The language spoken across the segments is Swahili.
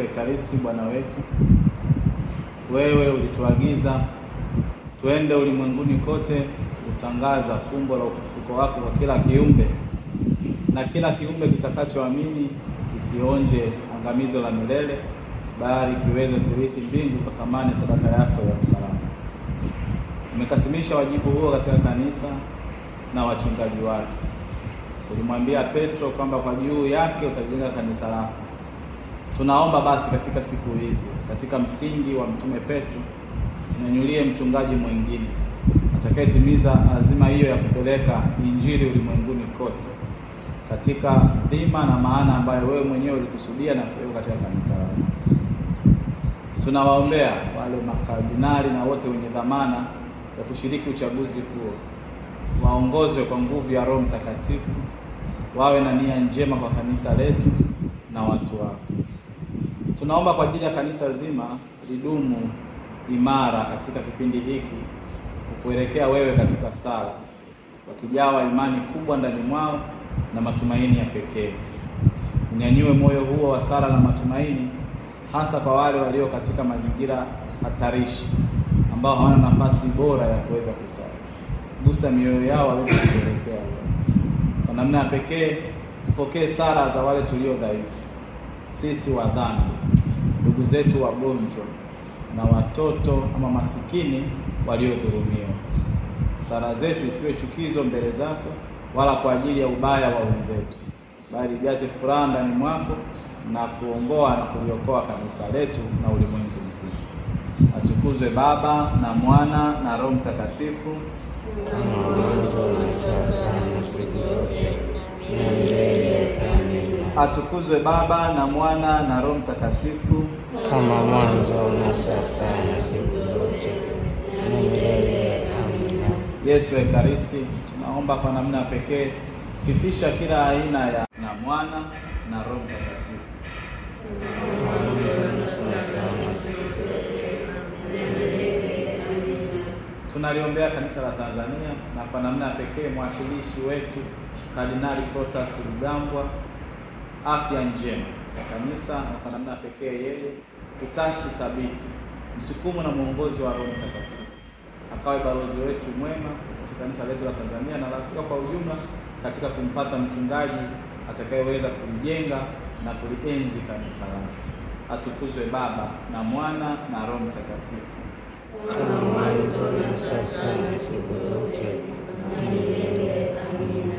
Ekaristi Bwana wetu, wewe ulituagiza tuende ulimwenguni kote kutangaza fumbo la ufufuko wako kwa kila kiumbe, na kila kiumbe kitakachoamini kisionje angamizo la milele, bali kiweze kurithi mbingu kwa thamani sadaka yako ya msalaba. Umekasimisha wajibu huo katika kanisa na wachungaji wake. Ulimwambia Petro kwamba kwa juu yake utajenga kanisa lako. Tunaomba basi katika siku hizi, katika msingi wa mtume Petro, tunyanyulie mchungaji mwingine atakayetimiza azima hiyo ya kupeleka injili ulimwenguni kote katika dhima na maana ambayo wewe mwenyewe ulikusudia na kuweka katika kanisa lako. Tunawaombea wale makardinali na wote wenye dhamana ya kushiriki uchaguzi huo, waongozwe kwa nguvu ya Roho Mtakatifu, wawe na nia njema kwa kanisa letu na watu wako. Tunaomba kwa ajili ya kanisa zima lidumu imara katika kipindi hiki kukuelekea wewe katika sala, wakijawa imani kubwa ndani mwao na matumaini ya pekee. Unyanyue moyo huo wa sala na matumaini, hasa kwa wale walio katika mazingira hatarishi ambao hawana nafasi bora ya kuweza kusali. Gusa mioyo yao waweze kuelekea wewe. Kwa namna ya pekee upokee sala za wale tulio dhaifu, sisi wa dhambi, ndugu zetu wagonjwa na watoto ama masikini waliodhulumiwa. Sala zetu isiwe chukizo mbele zako, wala kwa ajili ya ubaya wa wenzetu, bali ijaze furaha ndani mwako na kuongoa na kuliokoa kanisa letu na ulimwengu mzima. Atukuzwe Baba na Mwana na Roho Mtakatifu, kama mwanzo na sasa na siku zote na milele. Amina. Atukuzwe Baba na Mwana na Roho Mtakatifu, kama mwanzo na sasa na siku zote na milele. Amina. Yesu Ekaristi, tunaomba kwa namna pekee kifisha kila aina ya na Mwana na Roho Mtakatifu. Tunaliombea kanisa la Tanzania na kwa namna pekee mwakilishi wetu Kardinali Protas Rugambwa, afya njema ya kanisa, na kwa namna pekee yeye utashi thabiti, msukumo na mwongozi wa Roho Mtakatifu, akawe balozi wetu mwema katika kanisa letu la Tanzania na Afrika kwa ujumla, katika kumpata mchungaji atakayeweza kujenga na kulienzi kanisa lake. Atukuzwe Baba na Mwana na Roho Mtakatifu, kama mwanzo na sasa na siku zote na milele. Amina.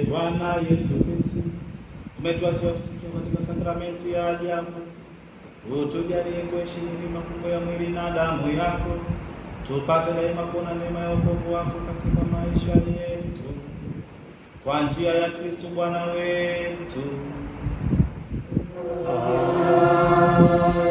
Bwana Yesu Kristo, umetuacha katika sakramenti ya ajabu, utujalie kuheshimu mafungo ya mwili na damu yako, tupate daima kuona neema ya wokovu wako katika maisha yetu, kwa njia ya Kristo Bwana wetu. Amen.